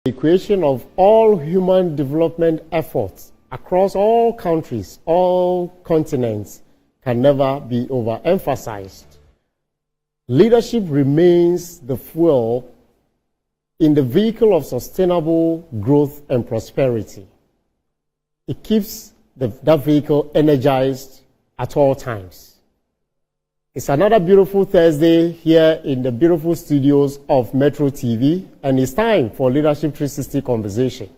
The equation of all human development efforts across all countries, all continents, can never be overemphasized. Leadership remains the fuel in the vehicle of sustainable growth and prosperity. It keeps that vehicle energized at all times. It's another beautiful Thursday here in the beautiful studios of Metro TV, and it's time for Leadership 360 Conversation.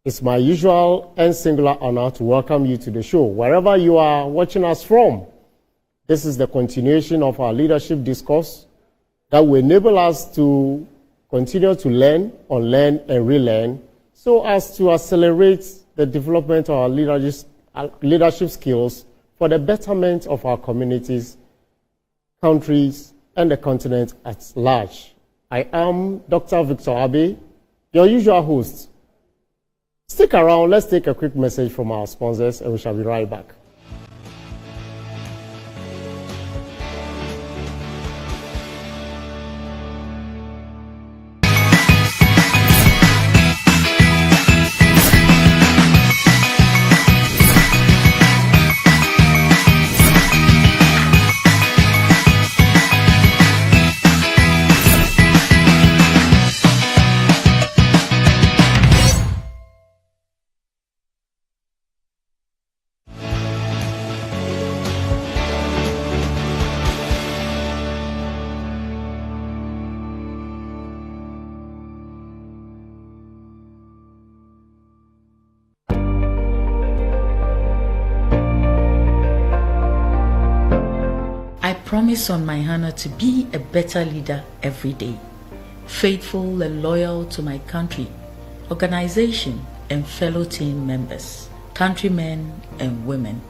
It's my usual and singular honor to welcome you to the show, wherever you are watching us from. This is the continuation of our leadership discourse that will enable us to continue to learn, unlearn, and relearn so as to accelerate the development of our leadership skills for the betterment of our communities, countries, and the continent at large. I am Dr. Victor Appiah, your usual host. Stick around, let's take a quick message from our sponsors and we shall be right back. I promise on my honor to be a better leader every day, faithful and loyal to my country, organization, and fellow team members, countrymen and women.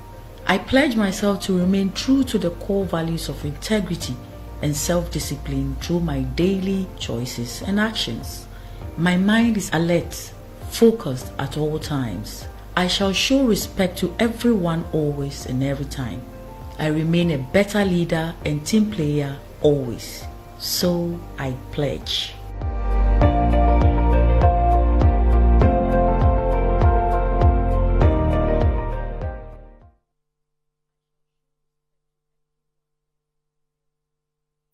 I pledge myself to remain true to the core values of integrity and self-discipline through my daily choices and actions. My mind is alert, focused at all times. I shall show respect to everyone always and every time. I remain a better leader and team player always. So I pledge.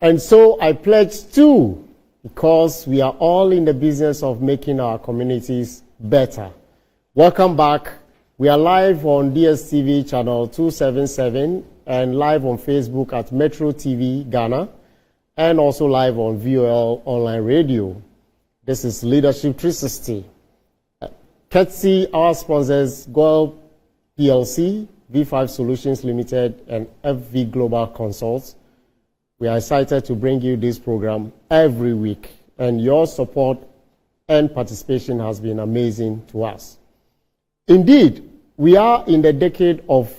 And so I pledge too, because we are all in the business of making our communities better. Welcome back. We are live on DSTV channel 277 and live on Facebook at Metro TV Ghana, and also live on VOL Online Radio. This is Leadership 360. Courtesy our sponsors, Gold PLC, V5 Solutions Limited, and FV Global Consults. We are excited to bring you this program every week, and your support and participation has been amazing to us. Indeed, we are in the decade of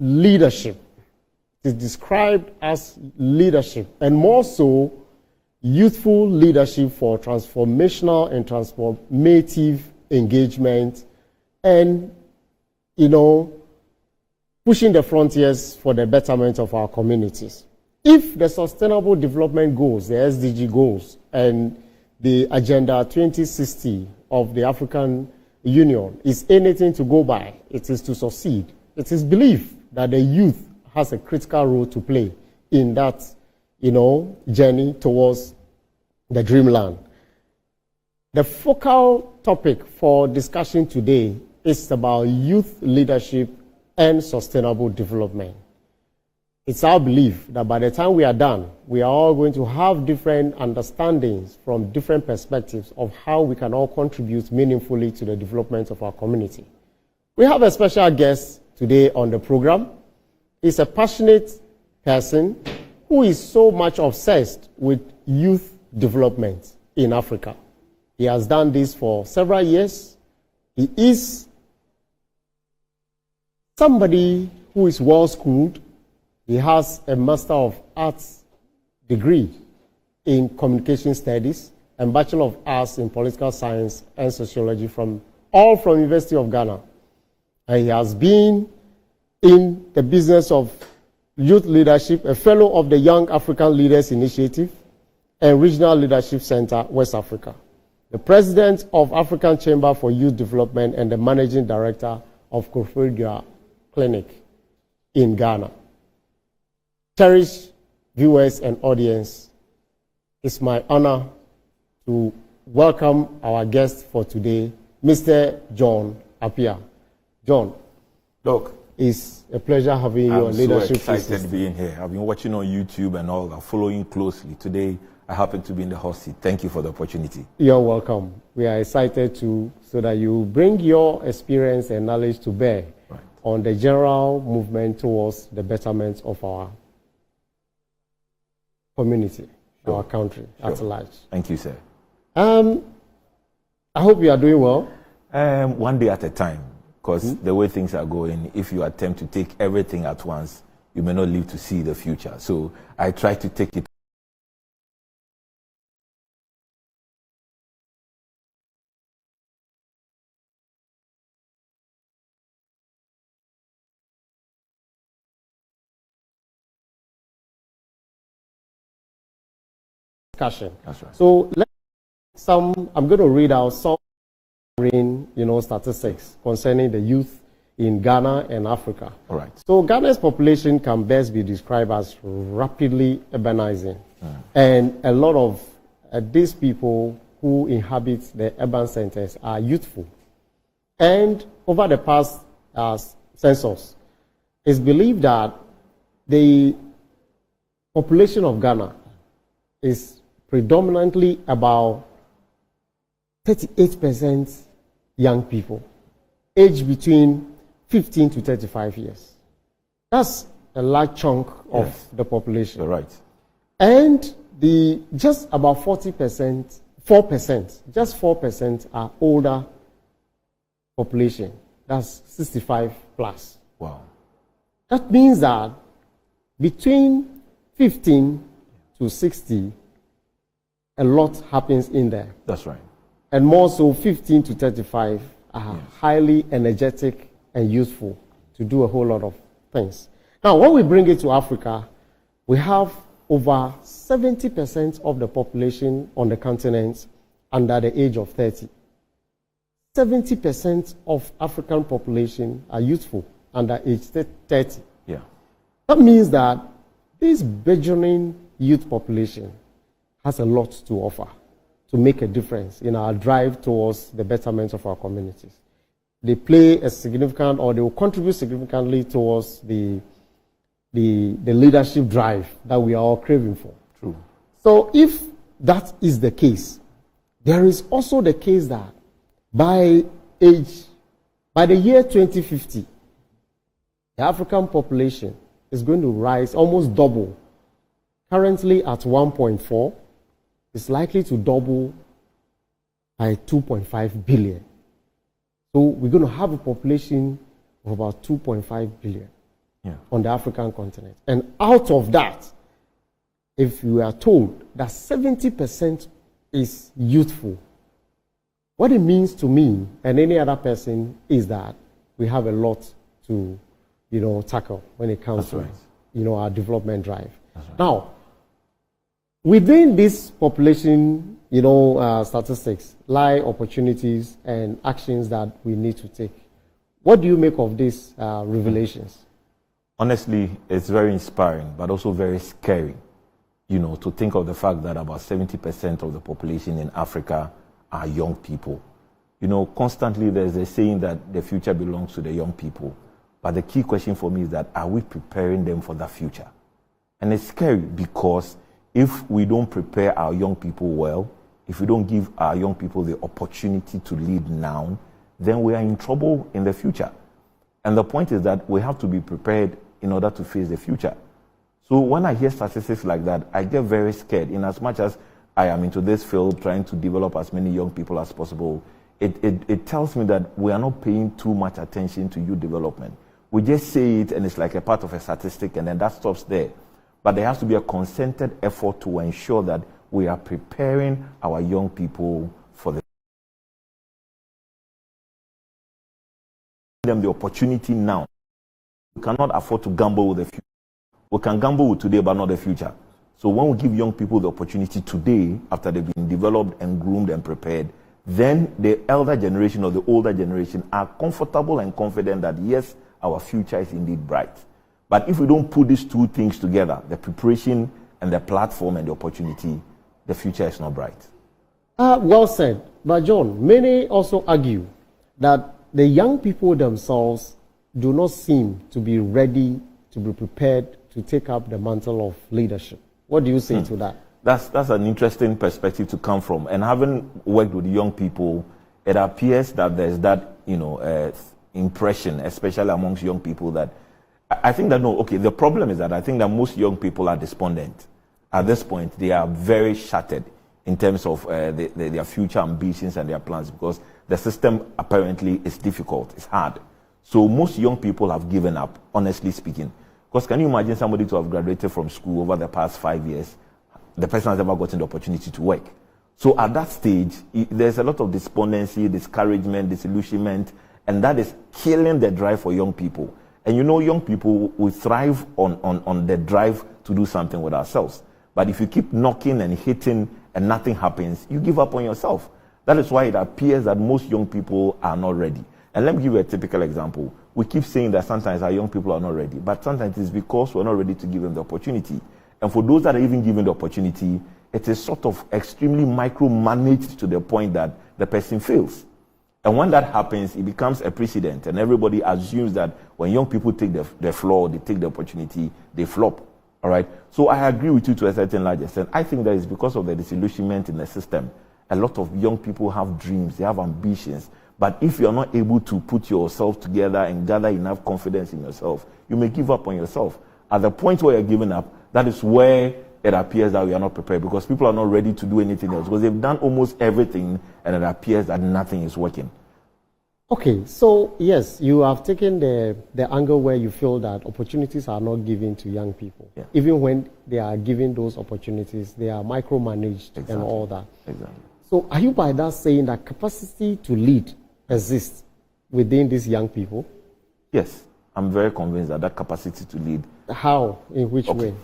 leadership. It is described as leadership, and more so, youthful leadership for transformational and transformative engagement and, pushing the frontiers for the betterment of our communities. If the Sustainable Development Goals, the SDG goals, and the Agenda 2060 of the African Union is anything to go by, it is to succeed. It is believed that the youth has a critical role to play in that, journey towards the dreamland. The focal topic for discussion today is about youth leadership and sustainable development. It's our belief that by the time we are done, we are all going to have different understandings from different perspectives of how we can all contribute meaningfully to the development of our community. We have a special guest today on the program. He's a passionate person who is so much obsessed with youth development in Africa. He has done this for several years. He is somebody who is well-schooled. He has a Master of Arts degree in Communication Studies and Bachelor of Arts in Political Science and Sociology from University of Ghana. And he has been in the business of youth leadership, a fellow of the Young African Leaders Initiative and Regional Leadership Center, West Africa. the President of African Chamber for Youth Development and the Managing Director of Koforidua Clinic in Ghana. Cherished viewers and audience, it's my honor to welcome our guest for today, Mr. John Appiah. John, Doc, it's a pleasure having you on Leadership. I'm so excited being here. I've been watching on YouTube and all that, following closely. Today, I happen to be in the hot seat. Thank you for the opportunity. You're welcome. We are excited so that you bring your experience and knowledge to bear on the general movement towards the betterment of our community, our country at large. Thank you, sir. I hope you are doing well. One day at a time, because the way things are going, if you attempt to take everything at once, you may not live to see the future. So I try to take it. Discussion. That's right. So I'm going to read out some statistics concerning the youth in Ghana and Africa. All right. So Ghana's population can best be described as rapidly urbanizing. And a lot of these people who inhabit the urban centers are youthful. And over the past census, it's believed that the population of Ghana is predominantly about 38% young people, aged between 15 to 35 years. That's a large chunk of the population. You're right. And just about 4%, just 4% are older population. That's 65 plus. Wow. That means that between 15 to 60, a lot happens in there. That's right. And more so, 15 to 35 are highly energetic and useful to do a whole lot of things. Now, when we bring it to Africa, we have over 70% of the population on the continent under the age of 30. 70% of African population are youthful under age 30. Yeah. That means that this burgeoning youth population has a lot to offer to make a difference in our drive towards the betterment of our communities. They play a significant, or they will contribute significantly towards the leadership drive that we are all craving for. True. So if that is the case, there is also the case that by the year 2050, the African population is going to rise, almost double. Currently at 1.4, it's likely to double by 2.5 billion. So we're going to have a population of about 2.5 billion on the African continent. And out of that, if we are told that 70% is youthful, what it means to me and any other person is that we have a lot to, tackle when it comes to, our development drive. Now, within this population, statistics lie opportunities and actions that we need to take. What do you make of these revelations? Honestly, it's very inspiring, but also very scary, to think of the fact that about 70% of the population in Africa are young people. Constantly there's a saying that the future belongs to the young people. But the key question for me is that, are we preparing them for that future? And it's scary because if we don't prepare our young people well, if we don't give our young people the opportunity to lead now, then we are in trouble in the future. And the point is that we have to be prepared in order to face the future. So when I hear statistics like that, I get very scared. In as much as I am into this field trying to develop as many young people as possible, it tells me that we are not paying too much attention to youth development. We just say it and it's like a part of a statistic and then that stops there. But there has to be a concerted effort to ensure that we are preparing our young people for them the opportunity now. We cannot afford to gamble with the future. We can gamble with today, but not the future. So when we give young people the opportunity today, after they've been developed and groomed and prepared, then the elder generation or the older generation are comfortable and confident that yes, our future is indeed bright. But if we don't put these two things together, the preparation and the platform and the opportunity, the future is not bright. Well said. But John, many also argue that the young people themselves do not seem to be ready to be prepared to take up the mantle of leadership. What do you say to that? That's an interesting perspective to come from. And having worked with young people, it appears that there's that, impression, especially amongst young people, that I think that the problem is that I think that most young people are despondent. At this point, they are very shattered in terms of their future ambitions and their plans, because the system apparently is difficult, it's hard. So most young people have given up, honestly speaking. Because can you imagine somebody to have graduated from school over the past 5 years, the person has never gotten the opportunity to work. So at that stage, there's a lot of despondency, discouragement, disillusionment, and that is killing the drive for young people. And young people will thrive on the drive to do something with ourselves. But if you keep knocking and hitting and nothing happens, you give up on yourself. That is why it appears that most young people are not ready. And let me give you a typical example. We keep saying that sometimes our young people are not ready, but sometimes it's because we're not ready to give them the opportunity. And for those that are even given the opportunity, it is sort of extremely micromanaged to the point that the person fails. And when that happens, it becomes a precedent, and everybody assumes that when young people take the floor, they take the opportunity, they flop. All right? So I agree with you to a certain large extent. I think that is because of the disillusionment in the system. A lot of young people have dreams, they have ambitions, but if you're not able to put yourself together and gather enough confidence in yourself, you may give up on yourself. At the point where you're giving up, that is where it appears that we are not prepared, because people are not ready to do anything else, because they've done almost everything and it appears that nothing is working. Okay, so yes, you have taken the angle where you feel that opportunities are not given to young people. Yeah. Even when they are given those opportunities, they are micromanaged and all that. Exactly. So are you by that saying that capacity to lead exists within these young people? Yes, I'm very convinced that capacity to lead. How? In which way?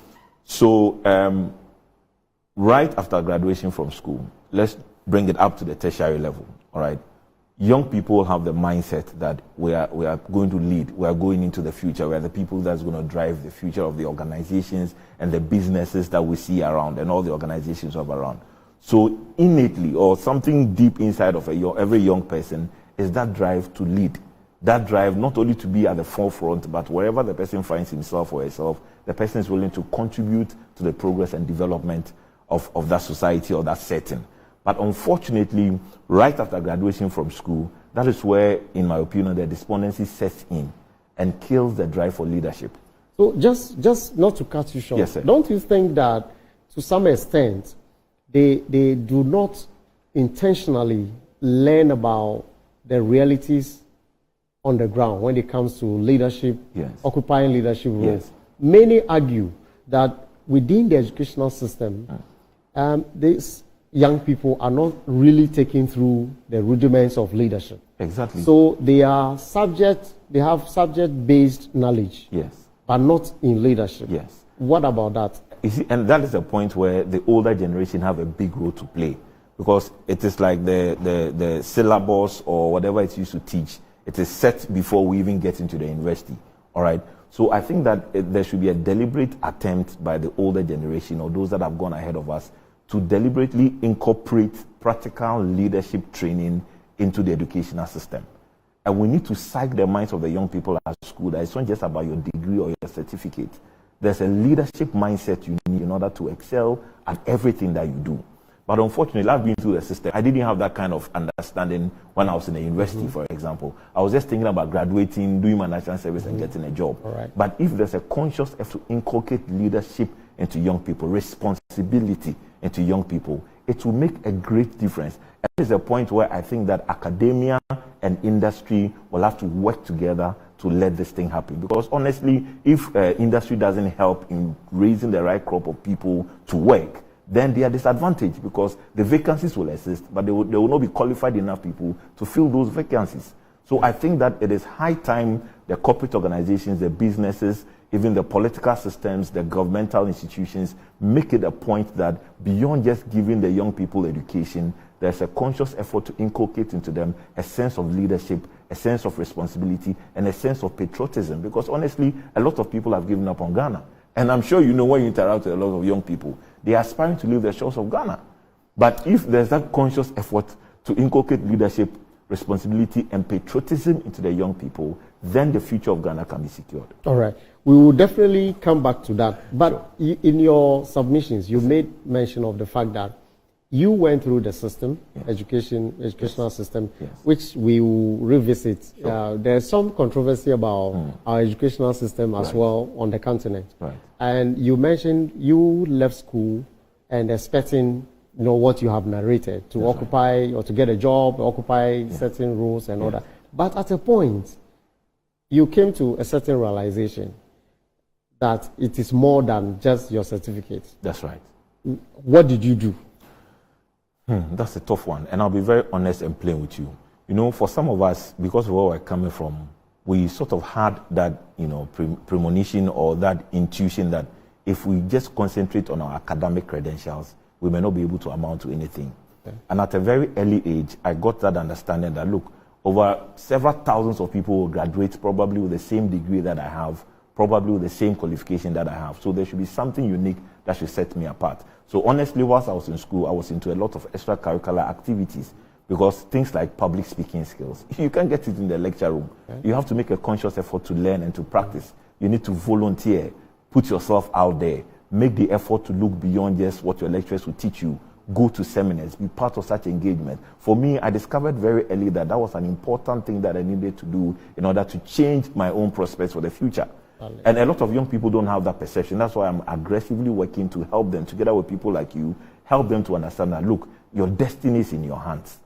So, right after graduation from school, let's bring it up to the tertiary level, all right? Young people have the mindset that we are going to lead, we are going into the future, we are the people that's going to drive the future of the organizations and the businesses that we see around and all the organizations we have around. So innately, or something deep inside of every young person, is that drive to lead. That drive not only to be at the forefront, but wherever the person finds himself or herself, the person is willing to contribute to the progress and development of that society or that setting. But unfortunately, right after graduation from school, that is where, in my opinion, the despondency sets in and kills the drive for leadership. So just not to cut you short, yes, sir. Don't you think that to some extent they do not intentionally learn about the realities on the ground when it comes to leadership, yes, occupying leadership roles? Yes. Many argue that within the educational system, these young people are not really taken through the rudiments of leadership. Exactly. So they have subject-based knowledge, yes, but not in leadership. Yes. What about that? You see, and that is a point where the older generation have a big role to play, because it is like the syllabus or whatever it's used to teach. It is set before we even get into the university. All right. So I think that there should be a deliberate attempt by the older generation or those that have gone ahead of us to deliberately incorporate practical leadership training into the educational system. And we need to psych the minds of the young people at school that it's not just about your degree or your certificate. There's a leadership mindset you need in order to excel at everything that you do. But unfortunately, I've been through the system. I didn't have that kind of understanding when I was in the university, for example. I was just thinking about graduating, doing my national service, and getting a job. Right. But if there's a conscious effort to inculcate leadership into young people, responsibility into young people, it will make a great difference. And there's a point where I think that academia and industry will have to work together to let this thing happen. Because honestly, if industry doesn't help in raising the right crop of people to work, then they are disadvantaged, because the vacancies will exist, but there will not be qualified enough people to fill those vacancies. So I think that it is high time the corporate organizations, the businesses, even the political systems, the governmental institutions make it a point that beyond just giving the young people education, there's a conscious effort to inculcate into them a sense of leadership, a sense of responsibility, and a sense of patriotism. Because honestly, a lot of people have given up on Ghana. And I'm sure you know when you interact with a lot of young people, they are aspiring to leave the shores of Ghana. But if there's that conscious effort to inculcate leadership, responsibility, and patriotism into the young people, then the future of Ghana can be secured. All right. We will definitely come back to that. But in your submissions, you made mention of the fact that you went through the system, educational system, which we will revisit. Sure. There's some controversy about our educational system as well on the continent. Right. And you mentioned you left school and expecting, what you have narrated, to occupy or to get a job, occupy certain roles and all that. But at a point, you came to a certain realization that it is more than just your certificate. That's right. What did you do? That's a tough one. And I'll be very honest and plain with you. For some of us, because of where we're coming from, we sort of had that, premonition or that intuition that if we just concentrate on our academic credentials, we may not be able to amount to anything. Okay. And at a very early age, I got that understanding that, look, over several thousands of people will graduate probably with the same degree that I have, probably with the same qualification that I have. So there should be something unique that should set me apart. So honestly, whilst I was in school, I was into a lot of extracurricular activities because things like public speaking skills, you can't get it in the lecture room. Okay. You have to make a conscious effort to learn and to practice. You need to volunteer, put yourself out there, make the effort to look beyond just what your lecturers will teach you. Go to seminars, be part of such engagement. For me, I discovered very early that that was an important thing that I needed to do in order to change my own prospects for the future. And a lot of young people don't have that perception. That's why I'm aggressively working to help them, together with people like you, help them to understand that, look, your destiny is in your hands.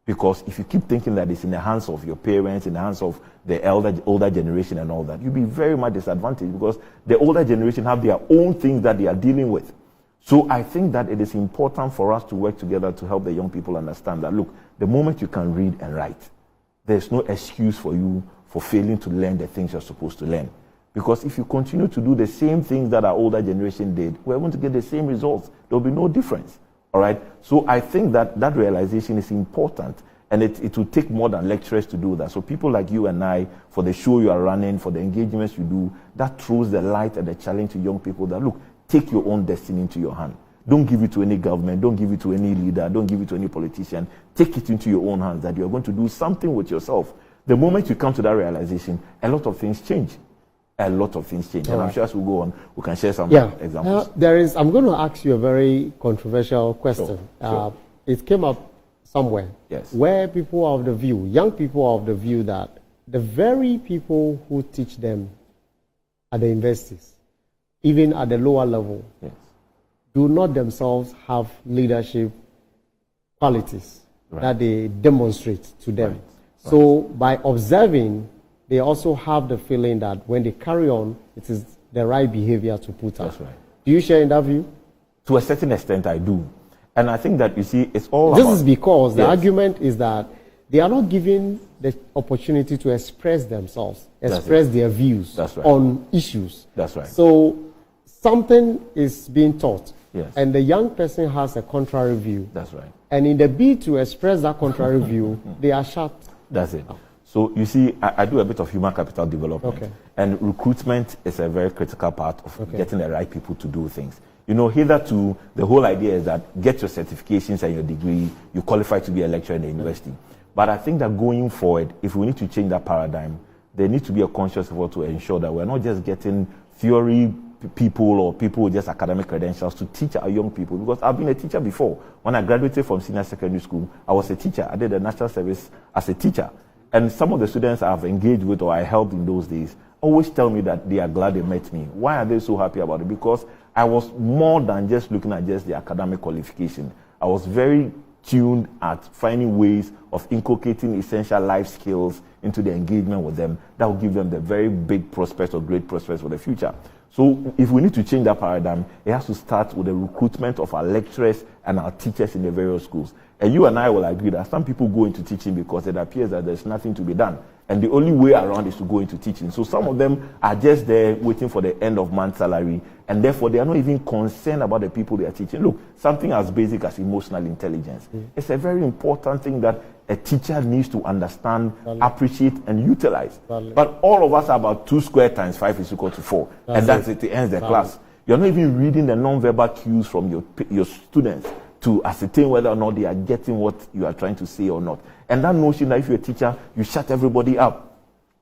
Because if you keep thinking that it's in the hands of your parents, in the hands of the older generation and all that, you'll be very much disadvantaged because the older generation have their own things that they are dealing with. So I think that it is important for us to work together to help the young people understand that, look, the moment you can read and write, there's no excuse for you for failing to learn the things you're supposed to learn. Because if you continue to do the same things that our older generation did, we're going to get the same results. There'll be no difference. All right? So I think that that realization is important, and it will take more than lecturers to do that. So people like you and I, for the show you are running, for the engagements you do, that throws the light and the challenge to young people that, look, take your own destiny into your hand. Don't give it to any government. Don't give it to any leader. Don't give it to any politician. Take it into your own hands that you're going to do something with yourself. The moment you come to that realization, a lot of things change. A lot of things change. All and right. I'm sure as we go on, we can share some examples. I'm going to ask you a very controversial question. Sure. It came up somewhere where people are of the view, young people are of the view that the very people who teach them at the universities, even at the lower level, do not themselves have leadership qualities that they demonstrate to them. So by observing, they also have the feeling that when they carry on, it is the right behavior to put up. That's right. Do you share in that view? To a certain extent, I do. And I think that, you see, it's all This is because the argument is that they are not given the opportunity to express themselves, express their views on issues. That's right. So something is being taught, and the young person has a contrary view. That's right. And in the bid to express that contrary view, they are shut. That's it. So you see, I do a bit of human capital development, and recruitment is a very critical part of getting the right people to do things. Hitherto, the whole idea is that get your certifications and your degree, you qualify to be a lecturer in the university. But I think that going forward, if we need to change that paradigm, there needs to be a conscious effort to ensure that we're not just getting theory people or people with just academic credentials to teach our young people. Because I've been a teacher before. When I graduated from senior secondary school, I was a teacher. I did a national service as a teacher. And some of the students I've engaged with or I helped in those days always tell me that they are glad they met me. Why are they so happy about it? Because I was more than just looking at just the academic qualification. I was very tuned at finding ways of inculcating essential life skills into the engagement with them that will give them the very big prospects or great prospects for the future. So if we need to change that paradigm, it has to start with the recruitment of our lecturers and our teachers in the various schools. And you and I will agree that some people go into teaching because it appears that there's nothing to be done. And the only way around is to go into teaching. So some of them are just there waiting for the end of month salary, and therefore they are not even concerned about the people they are teaching. Look, something as basic as emotional intelligence. It's a very important thing that a teacher needs to understand, appreciate, and utilize. But all of us are about 2 squared times 5 is equal to 4. And that's it. It ends the class. You're not even reading the non-verbal cues from your students to ascertain whether or not they are getting what you are trying to say or not. And that notion that if you're a teacher, you shut everybody up.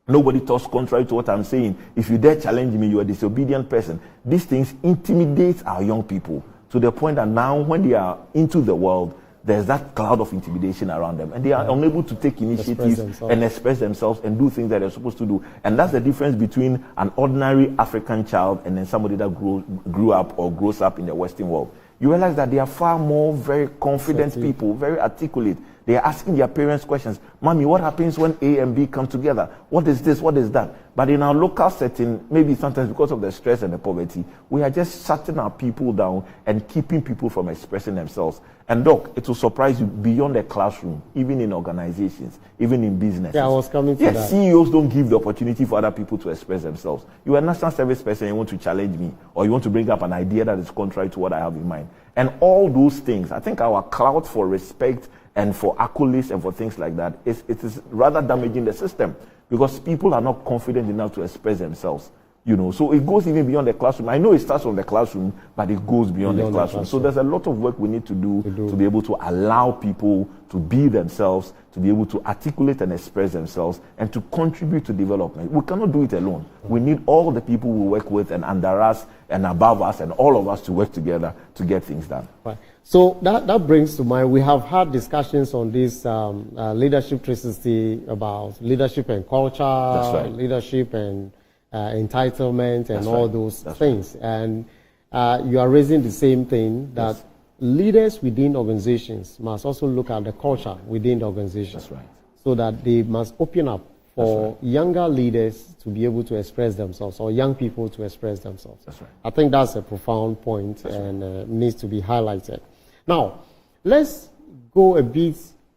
Nobody talks contrary to what I'm saying. If you dare challenge me, you're a disobedient person. These things intimidate our young people to the point that now when they are into the world, there's that cloud of intimidation around them. And they are unable to take initiatives and express themselves and do things that they're supposed to do. And that's the difference between an ordinary African child and then somebody that grew up or grows up in the Western world. You realize that they are far more very confident people, very articulate. They are asking their parents questions. Mommy, what happens when A and B come together? What is this? What is that? But in our local setting, maybe sometimes because of the stress and the poverty, we are just shutting our people down and keeping people from expressing themselves. And Doc, it will surprise you beyond the classroom, even in organizations, even in businesses. Yeah, I was coming to that. CEOs don't give the opportunity for other people to express themselves. You are a national service person, you want to challenge me, or you want to bring up an idea that is contrary to what I have in mind. And all those things, I think our clout for respect and for accolades and for things like that, it is rather damaging the system because people are not confident enough to express themselves. You know, so it goes even beyond the classroom. I know it starts from the classroom, but it goes beyond the classroom. So there's a lot of work we need to do to be able to allow people to be themselves, to be able to articulate and express themselves, and to contribute to development. We cannot do it alone. We need all the people we work with and under us and above us and all of us to work together to get things done. Right. So that brings to mind, we have had discussions on this leadership 360 about leadership and culture, leadership and entitlement and all those things. And you are raising the same thing that leaders within organizations must also look at the culture within the organization. That's right. So that they must open up for younger leaders to be able to express themselves or young people to express themselves. That's right. I think that's a profound point and needs to be highlighted. Now, let's go a bit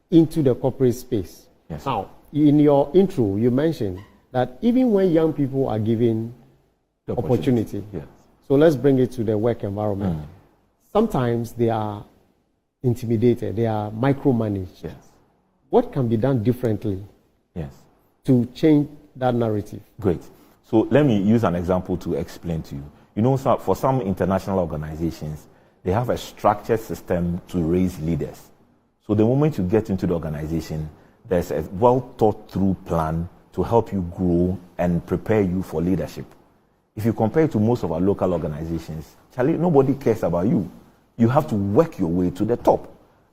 into the corporate space. Yes. Now, in your intro, you mentioned that even when young people are given the opportunity, so let's bring it to the work environment. Sometimes they are intimidated, they are micromanaged. Yes. What can be done differently to change that narrative? Great. So let me use an example to explain to you. You know, for some international organizations, they have a structured system to raise leaders. So the moment you get into the organization, there's a well thought through plan to help you grow and prepare you for leadership. If you compare it to most of our local organizations, Charlie, nobody cares about you. You have to work your way to the top.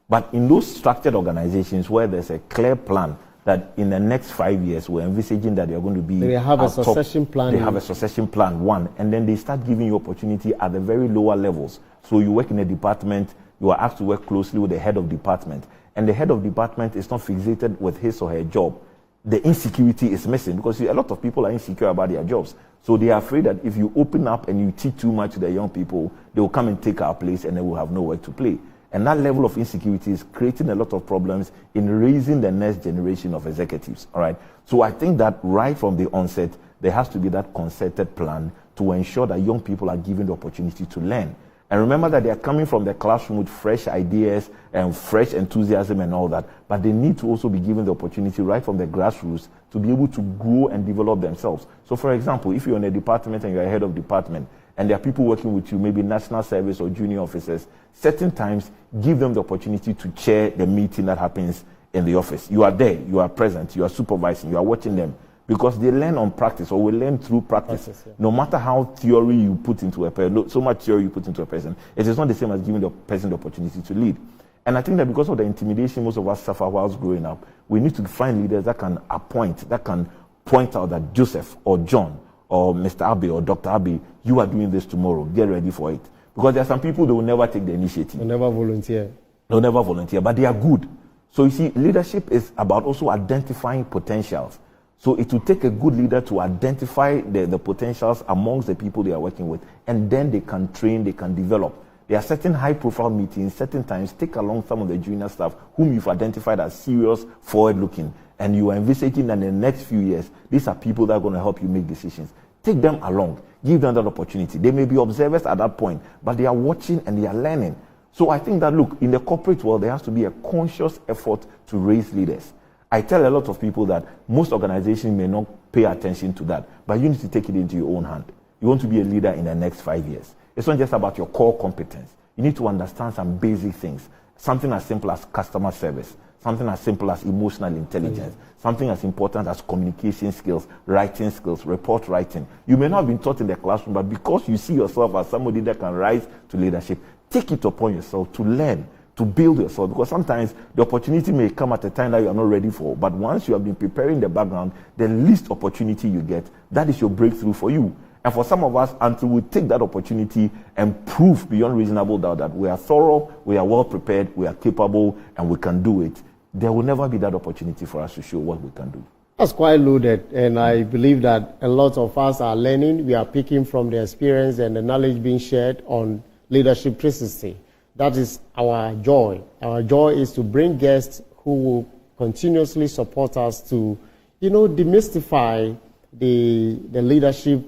But in those structured organizations where there's a clear plan that in the next 5 years we're envisaging that they're going to be they have a succession plan. They have a succession plan, one, and then they start giving you opportunity at the very lower levels. So you work in a department, you are asked to work closely with the head of department, and the head of department is not fixated with his or her job. The insecurity is missing because a lot of people are insecure about their jobs. So they are afraid that if you open up and you teach too much to the young people, they will come and take our place and they will have nowhere to play. And that level of insecurity is creating a lot of problems in raising the next generation of executives. All right. So I think that right from the onset, there has to be that concerted plan to ensure that young people are given the opportunity to learn. And remember that they are coming from the classroom with fresh ideas and fresh enthusiasm and all that, but they need to also be given the opportunity right from the grassroots to be able to grow and develop themselves. So for example, if you're in a department and you're a head of department, and there are people working with you, maybe national service or junior officers, certain times give them the opportunity to chair the meeting that happens in the office. You are there, you are present, you are supervising, you are watching them. Because they learn on practice, or we learn through practice. No matter how theory you put into a person, so much theory you put into a person, it is not the same as giving the person the opportunity to lead. And I think that because of the intimidation most of us suffer whilst growing up, we need to find leaders that can appoint, that can point out that Joseph or John or Mr. Abbey or Dr. Abbey, you are doing this tomorrow, get ready for it. Because there are some people that will never take the initiative. They'll never volunteer. They'll never volunteer, but they are good. So you see, leadership is about also identifying potentials. So it will take a good leader to identify the potentials amongst the people they are working with, and then they can train, they can develop. There are certain high-profile meetings, certain times, take along some of the junior staff whom you've identified as serious, forward-looking, and you are envisaging that in the next few years, these are people that are going to help you make decisions. Take them along. Give them that opportunity. They may be observers at that point, but they are watching and they are learning. So I think that, look, in the corporate world, there has to be a conscious effort to raise leaders. I tell a lot of people that most organizations may not pay attention to that, but you need to take it into your own hand. You want to be a leader in the next 5 years. It's not just about your core competence. You need to understand some basic things. Something as simple as customer service, something as simple as emotional intelligence, something as important as communication skills, writing skills, report writing. You may not have been taught in the classroom, but because you see yourself as somebody that can rise to leadership, take it upon yourself to learn, to build yourself, because sometimes the opportunity may come at a time that you are not ready for, but once you have been preparing the background, the least opportunity you get, that is your breakthrough for you. And for some of us, until we take that opportunity and prove beyond reasonable doubt that we are thorough, we are well prepared, we are capable, and we can do it, there will never be that opportunity for us to show what we can do. That's quite loaded, and I believe that a lot of us are learning. We are picking from the experience and the knowledge being shared on Leadership 360. That is our joy. Our joy is to bring guests who will continuously support us to, demystify the leadership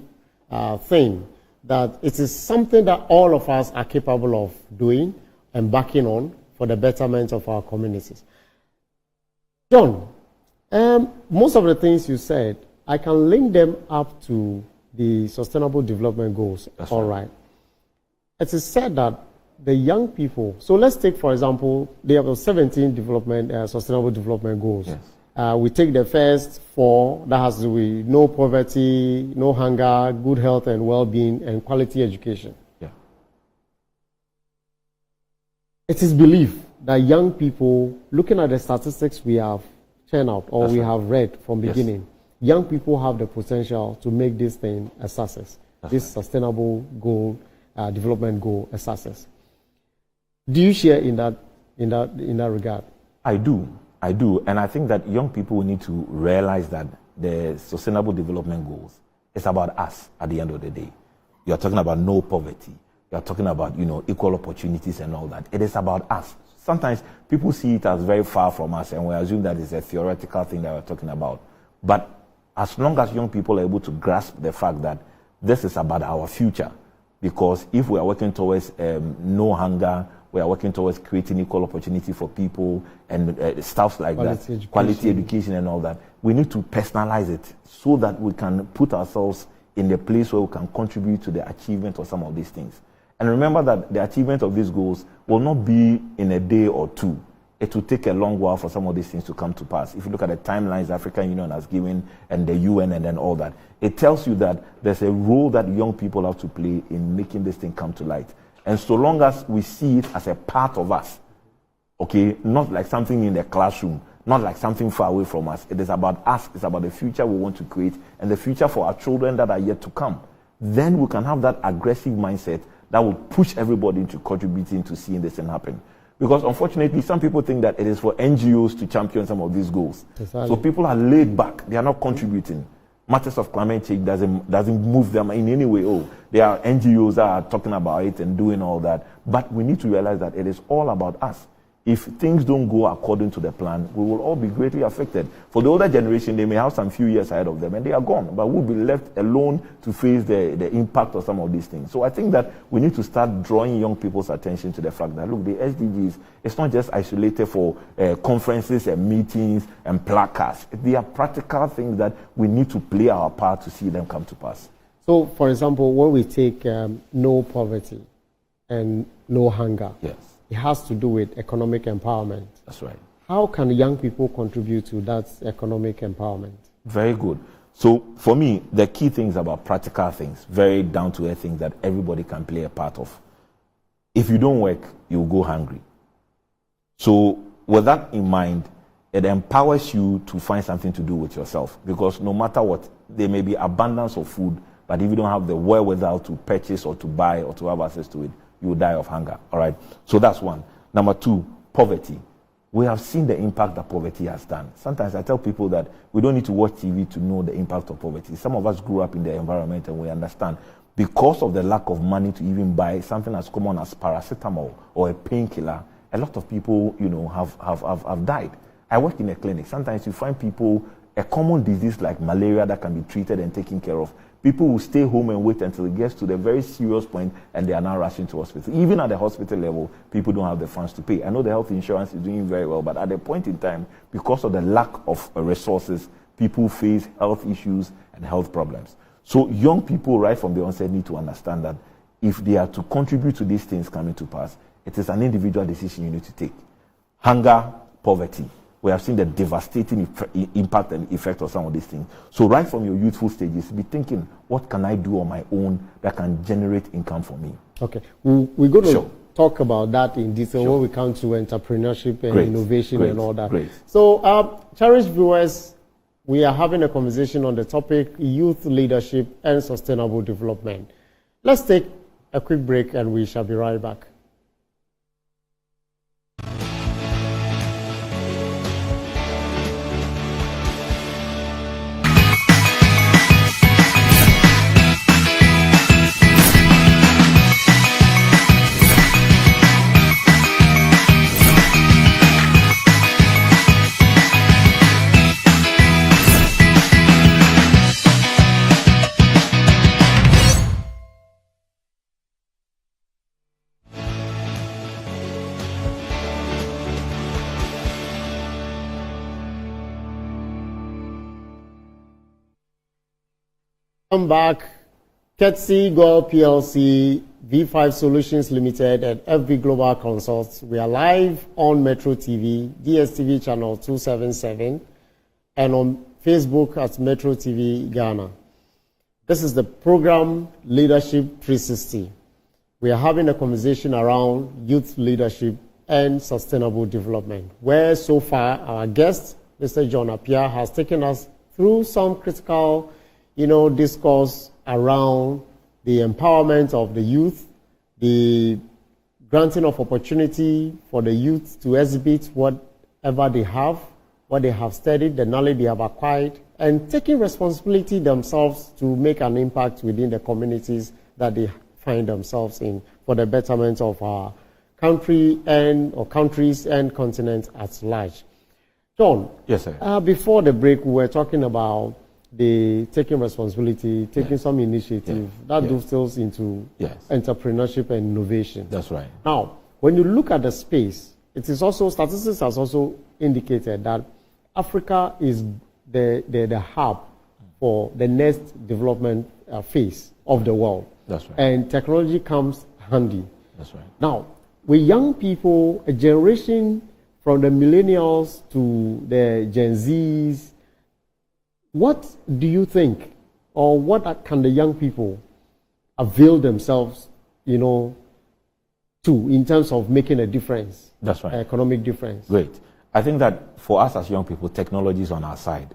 thing, that it is something that all of us are capable of doing and backing on for the betterment of our communities. John, most of the things you said, I can link them up to the Sustainable Development Goals. That's all right. It is said that the young people, so let's take, for example, they have 17 Sustainable Development Goals. Yes. We take the first 4, that has to do with no poverty, no hunger, good health and well-being, and quality education. Yeah. It is believed that young people, looking at the statistics we have turned out or That's we right. have read from beginning, young people have the potential to make this thing a success, this Sustainable Goal, Development Goal a success. Do you share in that regard? I do, and I think that young people need to realize that the Sustainable Development Goals is about us at the end of the day. You are talking about no poverty. You are talking about equal opportunities and all that. It is about us. Sometimes people see it as very far from us, and we assume that it's a theoretical thing that we're talking about. But as long as young people are able to grasp the fact that this is about our future, because if we are working towards no hunger, we are working towards creating equal opportunity for people and stuff like quality education and all that. We need to personalize it so that we can put ourselves in the place where we can contribute to the achievement of some of these things. And remember that the achievement of these goals will not be in a day or two. It will take a long while for some of these things to come to pass. If you look at the timelines the African Union has given and the UN and then all that, it tells you that there's a role that young people have to play in making this thing come to light. And so long as we see it as a part of us, okay, not like something in the classroom, not like something far away from us. It is about us. It's about the future we want to create and the future for our children that are yet to come. Then we can have that aggressive mindset that will push everybody into contributing to seeing this thing happen. Because unfortunately, some people think that it is for NGOs to champion some of these goals. Exactly. So people are laid back. They are not contributing. Matters of climate change doesn't move them in any way. Oh, there are NGOs that are talking about it and doing all that. But we need to realize that it is all about us. If things don't go according to the plan, we will all be greatly affected. For the older generation, they may have some few years ahead of them and they are gone, but we'll be left alone to face the impact of some of these things. So I think that we need to start drawing young people's attention to the fact that, look, the SDGs, it's not just isolated for conferences and meetings and placards. They are practical things that we need to play our part to see them come to pass. So, for example, when we take no poverty and no hunger, yes, it has to do with economic empowerment. That's right. How can young people contribute to that economic empowerment? Very good. So for me, the key things about practical things, very down-to-earth things that everybody can play a part of. If you don't work, you'll go hungry. So with that in mind, it empowers you to find something to do with yourself. Because no matter what, there may be abundance of food, but if you don't have the wherewithal to purchase or to buy or to have access to it, you will die of hunger. All right. So that's one. Number 2, poverty. we have seen the impact that poverty has done. Sometimes I tell people that we don't need to watch TV to know the impact of poverty. Some of us grew up in the environment and we understand because of the lack of money to even buy something as common as paracetamol or a painkiller, a lot of people, have died. I work in a clinic. Sometimes you find people, a common disease like malaria that can be treated and taken care of. People will stay home and wait until it gets to the very serious point and they are now rushing to hospital. Even at the hospital level, people don't have the funds to pay. I know the health insurance is doing very well, but at the point in time, because of the lack of resources, people face health issues and health problems. So young people right from the onset need to understand that if they are to contribute to these things coming to pass, it is an individual decision you need to take. Hunger, poverty. We have seen the devastating impact and effect of some of these things. So right from your youthful stages, be thinking, what can I do on my own that can generate income for me? Okay. We're going to talk about that in detail when we come to entrepreneurship and innovation and all that. Great. So, cherished viewers, we are having a conversation on the topic youth leadership and sustainable development. Let's take a quick break and we shall be right back. Welcome back. Ketsi Goil PLC, V5 Solutions Limited, and FB Global Consults. We are live on Metro TV, DSTV channel 277, and on Facebook at Metro TV Ghana. This is the program Leadership 360. We are having a conversation around youth leadership and sustainable development, where so far our guest, Mr. John Appiah, has taken us through some critical discourse around the empowerment of the youth, the granting of opportunity for the youth to exhibit whatever they have, what they have studied, the knowledge they have acquired, and taking responsibility themselves to make an impact within the communities that they find themselves in for the betterment of our country or countries and continent at large. John. Yes, sir. Before the break, we were talking about the taking responsibility, taking some initiative that dovetails into entrepreneurship and innovation. That's right. Now, when you look at the space, it is also, statistics has also indicated that Africa is the hub for the next development phase of the world. That's right. And technology comes handy. That's right. Now, with young people, a generation from the millennials to the Gen Zs, what do you think, or what can the young people avail themselves, to in terms of making a difference? That's right. Economic difference. Great. I think that for us as young people, technology is on our side.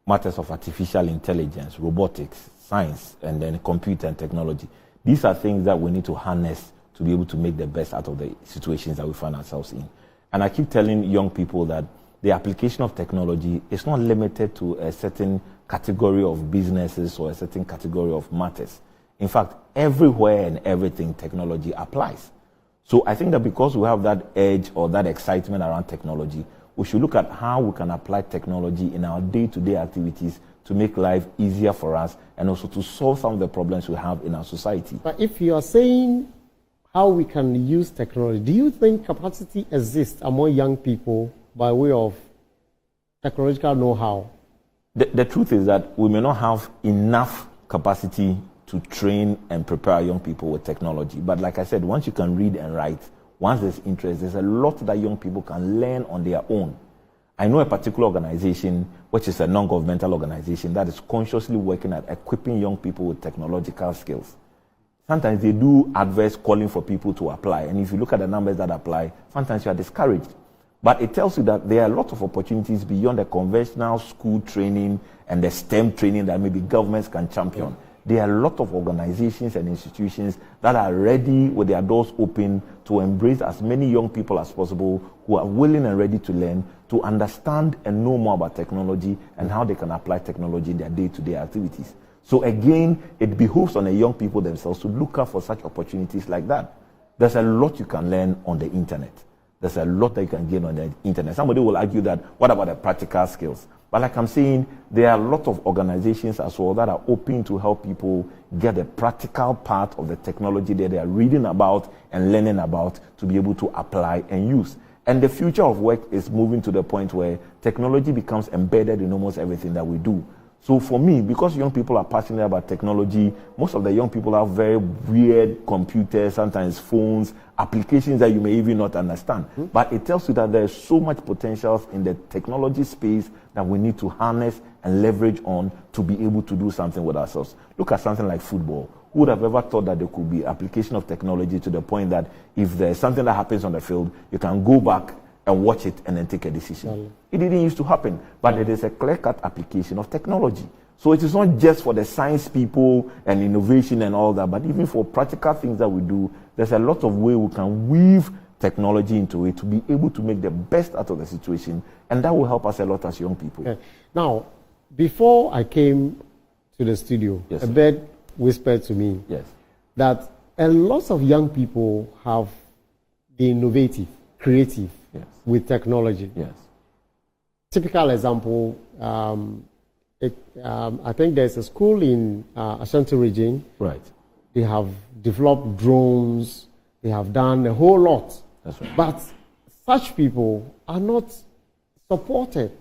Matters of artificial intelligence, robotics, science, and then computer and technology. These are things that we need to harness to be able to make the best out of the situations that we find ourselves in. And I keep telling young people that the application of technology is not limited to a certain category of businesses or a certain category of matters. In fact, everywhere and everything technology applies. So I think that because we have that edge or that excitement around technology, we should look at how we can apply technology in our day-to-day activities to make life easier for us and also to solve some of the problems we have in our society. But if you are saying how we can use technology, do you think capacity exists among young people by way of technological know-how? The truth is that we may not have enough capacity to train and prepare young people with technology. But like I said, once you can read and write, once there's interest, there's a lot that young people can learn on their own. I know a particular organization, which is a non-governmental organization, that is consciously working at equipping young people with technological skills. Sometimes they do adverts calling for people to apply. And if you look at the numbers that apply, sometimes you are discouraged. But it tells you that there are a lot of opportunities beyond the conventional school training and the STEM training that maybe governments can champion. there are a lot of organizations and institutions that are ready with their doors open to embrace as many young people as possible who are willing and ready to learn, to understand and know more about technology and how they can apply technology in their day-to-day activities. So again, it behooves on the young people themselves to look out for such opportunities like that. There's a lot you can learn on the internet. There's a lot that you can gain on the internet. Somebody will argue that, what about the practical skills? But like I'm saying, there are a lot of organizations as well that are open to help people get the practical part of the technology that they are reading about and learning about to be able to apply and use. And the future of work is moving to the point where technology becomes embedded in almost everything that we do. So for me, because young people are passionate about technology, most of the young people have very weird computers, sometimes phones, applications that you may even not understand. Mm-hmm. But it tells you that there is so much potential in the technology space that we need to harness and leverage on to be able to do something with ourselves. Look at something like football. Who would have ever thought that there could be application of technology to the point that if there's something that happens on the field, you can go back and watch it and then take a decision. It didn't used to happen, but it is a clear-cut application of technology. So it is not just for the science people and innovation and all that, but even for practical things that we do, there's a lot of way we can weave technology into it to be able to make the best out of the situation, and that will help us a lot as young people. Okay. Now, before I came to the studio, yes, a bird whispered to me that a lot of young people have been innovative, creative, with technology. Yes. Typical example, I think there's a school in Ashanti region. Right. They have developed drones. They have done a whole lot. That's right. But such people are not supported.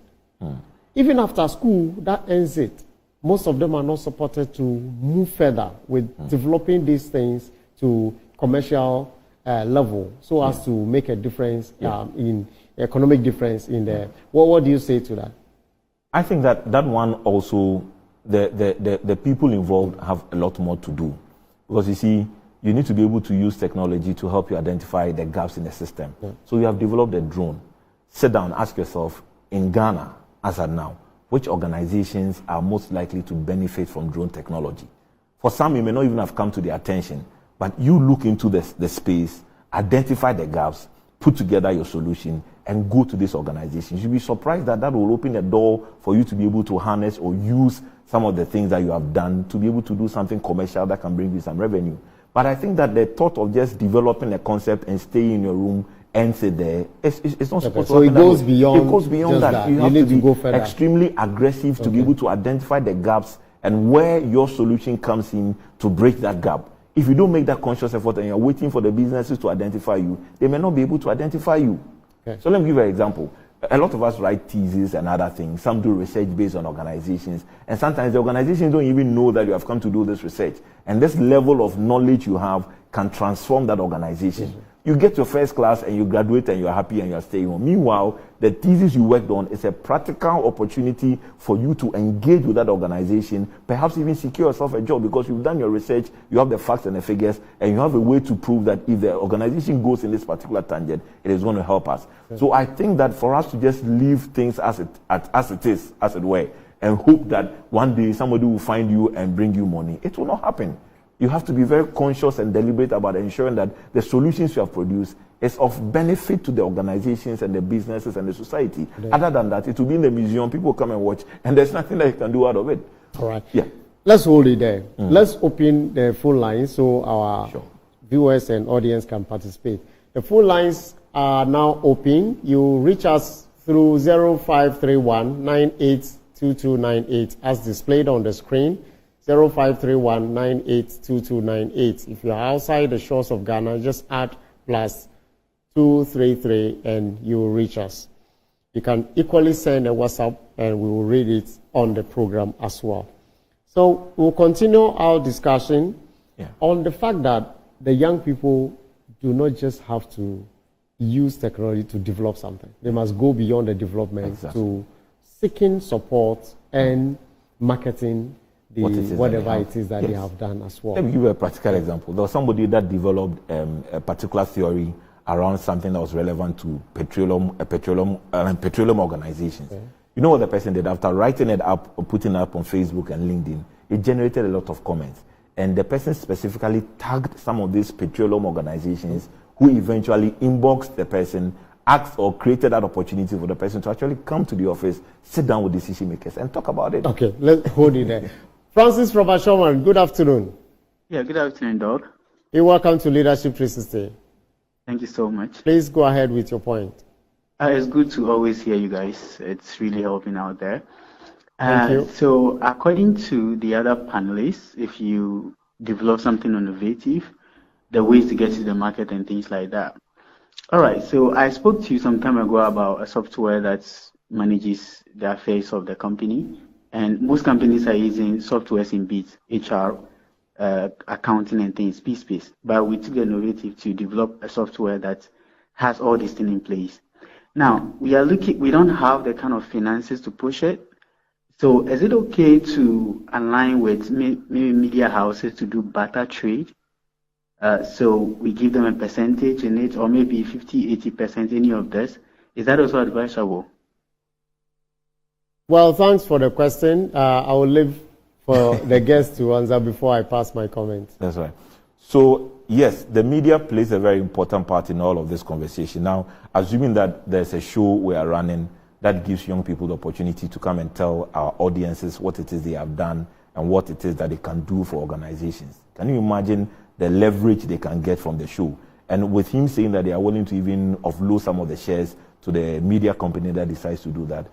Even after school, that ends it. Most of them are not supported to move further with developing these things to commercial level, so as to make a difference in economic difference in the. What do you say to that? I think that one also, the people involved have a lot more to do, because you see, you need to be able to use technology to help you identify the gaps in the system. So you have developed a drone. Sit down, ask yourself, in Ghana, as of now, which organizations are most likely to benefit from drone technology? For some, it may not even have come to their attention. But you look into the space, identify the gaps, put together your solution, and go to these organizations. You'll be surprised that will open a door for you to be able to harness or use some of the things that you have done to be able to do something commercial that can bring you some revenue. But I think that the thought of just developing a concept and staying in your room and sit there, it's not supposed to so happen. It goes beyond that. You have to be extremely aggressive to be able to identify the gaps and where your solution comes in to break that gap. If you don't make that conscious effort and you're waiting for the businesses to identify you, they may not be able to identify you. Okay. So let me give you an example. A lot of us write theses and other things. Some do research based on organizations. And sometimes the organizations don't even know that you have come to do this research. And this level of knowledge you have can transform that organization. Mm-hmm. You get your first class and you graduate and you're happy and you're staying home. Meanwhile, the thesis you worked on is a practical opportunity for you to engage with that organization, perhaps even secure yourself a job because you've done your research, you have the facts and the figures, and you have a way to prove that if the organization goes in this particular tangent, it is going to help us. Okay. So I think that for us to just leave things as it is, as it were, and hope that one day somebody will find you and bring you money, it will not happen. You have to be very conscious and deliberate about ensuring that the solutions you have produced is of benefit to the organizations and the businesses and the society. Yeah. Other than that, it will be in the museum, people come and watch, and there's nothing that you can do out of it. All right. Yeah. Let's hold it there. Let's open the phone lines so our viewers and audience can participate. The phone lines are now open. You reach us through 0531 982298 as displayed on the screen. 0531982298. If you're outside the shores of Ghana, just add +233 and you will reach us. You can equally send a WhatsApp and we will read it on the program as well. So we'll continue our discussion on the fact that the young people do not just have to use technology to develop something. They must go beyond the development to seeking support and marketing whatever it is that they have done as well. Let me give you a practical example. There was somebody that developed a particular theory around something that was relevant to petroleum organizations. Okay. You know what the person did after writing it up or putting it up on Facebook and LinkedIn? it generated a lot of comments. And the person specifically tagged some of these petroleum organizations who eventually inboxed the person, asked or created that opportunity for the person to actually come to the office, sit down with decision makers and talk about it. Okay, let's hold it there. Francis Robert Sherman, good afternoon. Yeah, good afternoon, Doc. You're welcome to Leadership 360. Thank you so much. Please go ahead with your point. It's good to always hear you guys. It's really helping out there. Thank you. So, according to the other panelists, if you develop something innovative, the ways to get to the market and things like that. All right, so I spoke to you some time ago about a software that manages the affairs of the company. And most companies are using softwares in bits, HR, accounting and things, space. But we took the innovative to develop a software that has all these things in place. Now, we don't have the kind of finances to push it. So is it okay to align with maybe media houses to do barter trade? So we give them a percentage in it, or maybe 50, 80%, any of this. Is that also advisable? Well, thanks for the question. I will leave for the guests to answer before I pass my comments. That's right. So, yes, the media plays a very important part in all of this conversation. Now, assuming that there's a show we are running that gives young people the opportunity to come and tell our audiences what it is they have done and what it is that they can do for organizations. Can you imagine the leverage they can get from the show? And with him saying that they are willing to even offload some of the shares to the media company that decides to do that,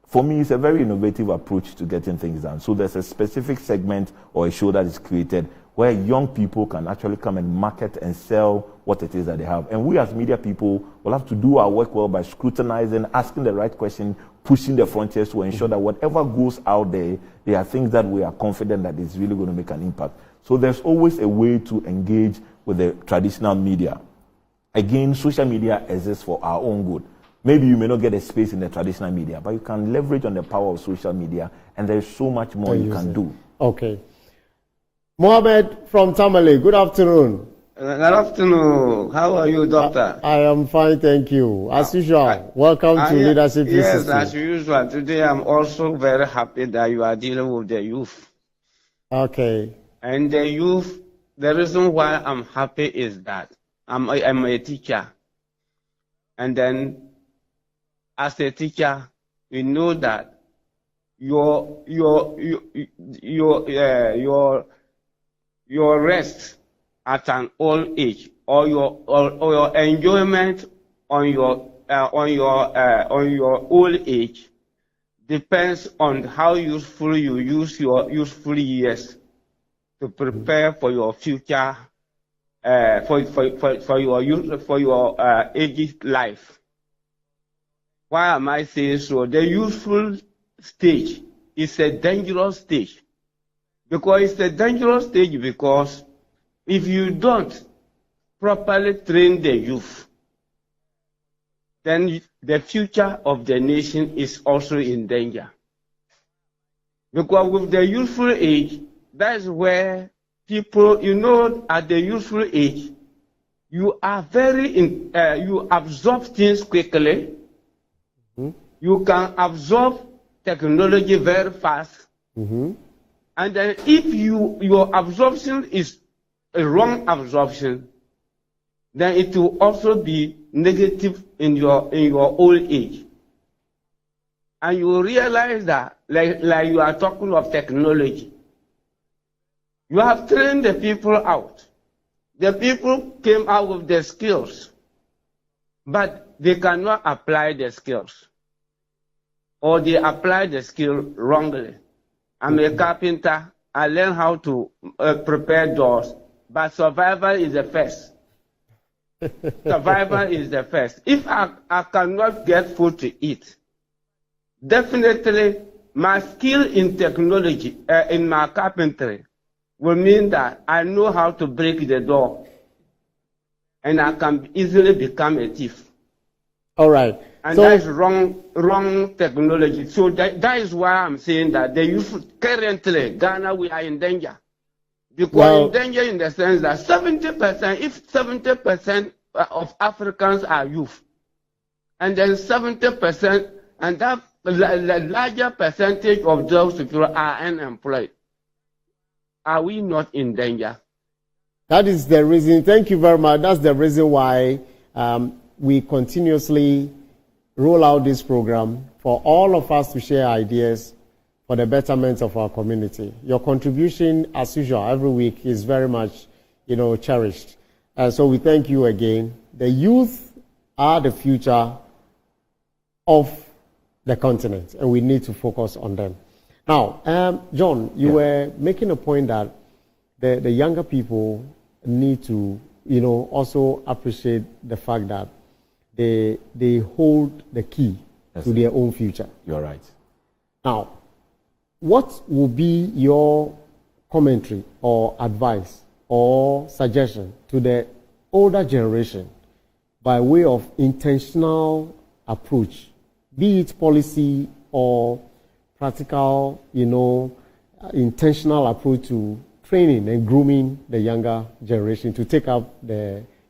for me, it's a very innovative approach to getting things done. So there's a specific segment or a show that is created where young people can actually come and market and sell what it is that they have. And we as media people will have to do our work well by scrutinizing, asking the right question, pushing the frontiers to ensure that whatever goes out there, there are things that we are confident that is really going to make an impact. So there's always a way to engage with the traditional media. Again, social media exists for our own good. Maybe you may not get a space in the traditional media, but you can leverage on the power of social media, and there's so much more you can do. Okay. Mohammed from Tamale, good afternoon. Good afternoon. How are you, Doctor? I am fine, thank you. As usual, welcome to Leadership 360. Yes, as usual. Today I'm also very happy that you are dealing with the youth. Okay. And the youth, the reason why I'm happy is that I'm a teacher. And then as a teacher, we know that your rest at an old age, or your enjoyment on your old age, depends on how useful you use your useful years to prepare for your future, for your aged life. Why am I saying so? The useful stage is a dangerous stage. Because it's a dangerous stage because if you don't properly train the youth, then the future of the nation is also in danger. Because with the youthful age, that's where people, at the youthful age, you are you absorb things quickly. You can absorb technology very fast. And then if your absorption is a wrong absorption, then it will also be negative in your old age. And you will realize that, like you are talking of technology, you have trained the people out. The people came out with the skills, but they cannot apply the skills. Or they apply the skill wrongly. I'm a carpenter. I learned how to prepare doors, but survival is the first. Survival is the first. If I cannot get food to eat, definitely my skill in technology, in my carpentry, will mean that I know how to break the door, and I can easily become a thief. All right. And that is wrong technology. So that is why I'm saying that the youth, currently, Ghana, we are in danger. Because in danger in the sense that 70%, if 70% of Africans are youth, and then 70%, and that larger percentage of those people are unemployed. are we not in danger? That is the reason. Thank you very much. That's the reason why we continuously roll out this program for all of us to share ideas for the betterment of our community. Your contribution, as usual, every week is very much, cherished. So we thank you again. The youth are the future of the continent, and we need to focus on them. Now, John, you were making a point that the younger people need to, also appreciate the fact that they hold the key to their own future. You're right. Now, what will be your commentary or advice or suggestion to the older generation by way of intentional approach, be it policy or practical, intentional approach to training and grooming the younger generation to take up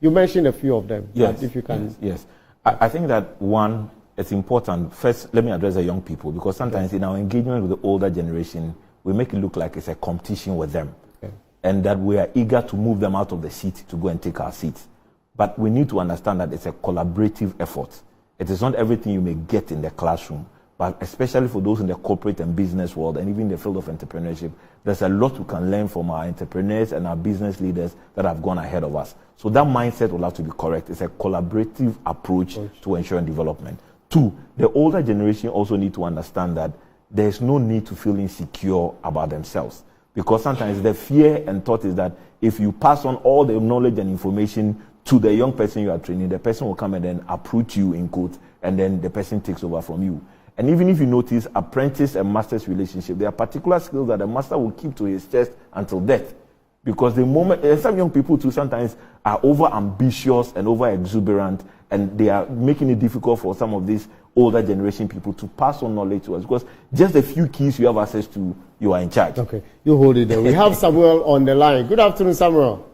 you mentioned a few of them. Yes. If you can. Yes. I think that one, it's important. First, let me address the young people, because sometimes in our engagement with the older generation, we make it look like it's a competition with them. Okay. And that we are eager to move them out of the seat to go and take our seats. But we need to understand that it's a collaborative effort. It is not everything you may get in the classroom, but especially for those in the corporate and business world and even the field of entrepreneurship, there's a lot we can learn from our entrepreneurs and our business leaders that have gone ahead of us. So that mindset will have to be correct. It's a collaborative approach to ensuring development. Two, the older generation also need to understand that there's no need to feel insecure about themselves. Because sometimes the fear and thought is that if you pass on all the knowledge and information to the young person you are training, the person will come and then approach you, in quotes, and then the person takes over from you. And even if you notice apprentice and master's relationship, there are particular skills that the master will keep to his chest until death. Because the moment, some young people too sometimes are over ambitious and over exuberant, and they are making it difficult for some of these older generation people to pass on knowledge to us. Because just a few keys you have access to, you are in charge. Okay, you hold it there. We have Samuel on the line. Good afternoon, Samuel.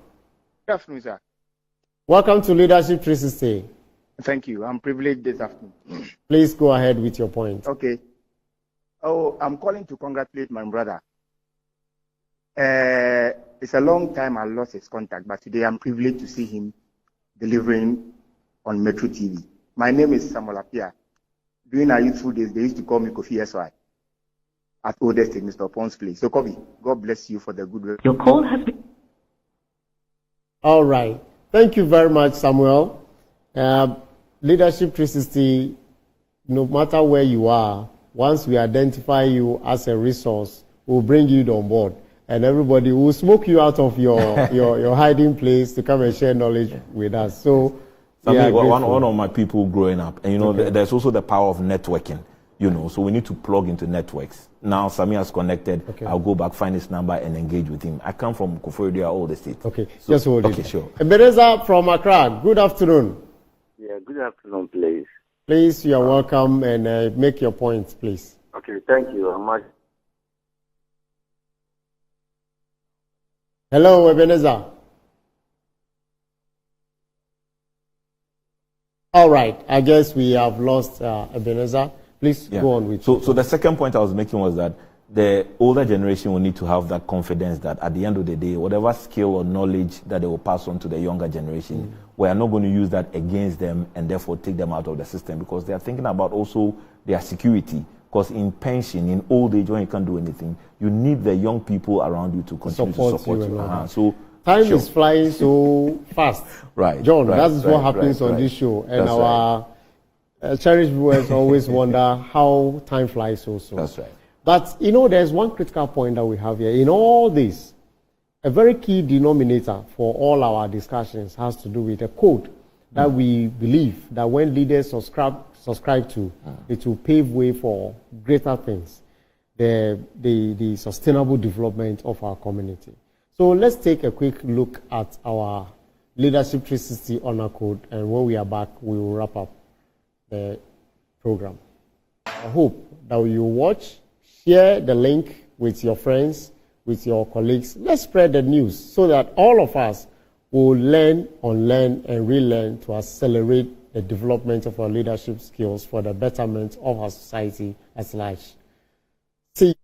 Good afternoon, sir. Welcome to Leadership 360. Thank you. I'm privileged this afternoon. Please go ahead with your point. Okay. I'm calling to congratulate my brother. It's a long time I lost his contact, but today I'm privileged to see him delivering on Metro TV. My name is Samuel Appiah. During our youthful days, they used to call me Kofi SY at Old Estate, Mr. Pond's place. So, Kofi, God bless you for the good work. Your call has been... All right. Thank you very much, Samuel. Leadership 360, no matter where you are, once we identify you as a resource, we'll bring you on board. And everybody will smoke you out of your hiding place to come and share knowledge with us. So, one of my people growing up, and there's also the power of networking, so we need to plug into networks. Now, Samir has connected. Okay. I'll go back, find his number, and engage with him. I come from Koforidua, Old Estate. Okay, so, just hold it. Okay, sure. Ebenezer from Accra, good afternoon. Yeah, good afternoon, please. Please, you are welcome, and make your points, please. Okay, thank you very much. Hello, Ebenezer. All right, I guess we have lost Ebenezer. Please go on with So the second point I was making was that the older generation will need to have that confidence that at the end of the day, whatever skill or knowledge that they will pass on to the younger generation, we are not going to use that against them and therefore take them out of the system, because they are thinking about also their security. Because in pension, in old age, when you can't do anything, you need the young people around you to continue to support you. So time is flying so fast. Right. John, that's what happens on this show. And our cherished viewers always wonder how time flies so. That's right. But, there's one critical point that we have here. In all this, a very key denominator for all our discussions has to do with a code that we believe that when leaders subscribe to, it will pave way for greater things, the sustainable development of our community. So let's take a quick look at our Leadership 360 honor code, and when we are back, we will wrap up the program. I hope that you watch, share the link with your friends, with your colleagues. Let's spread the news so that all of us will learn, unlearn, and relearn to accelerate the development of our leadership skills for the betterment of our society at large. See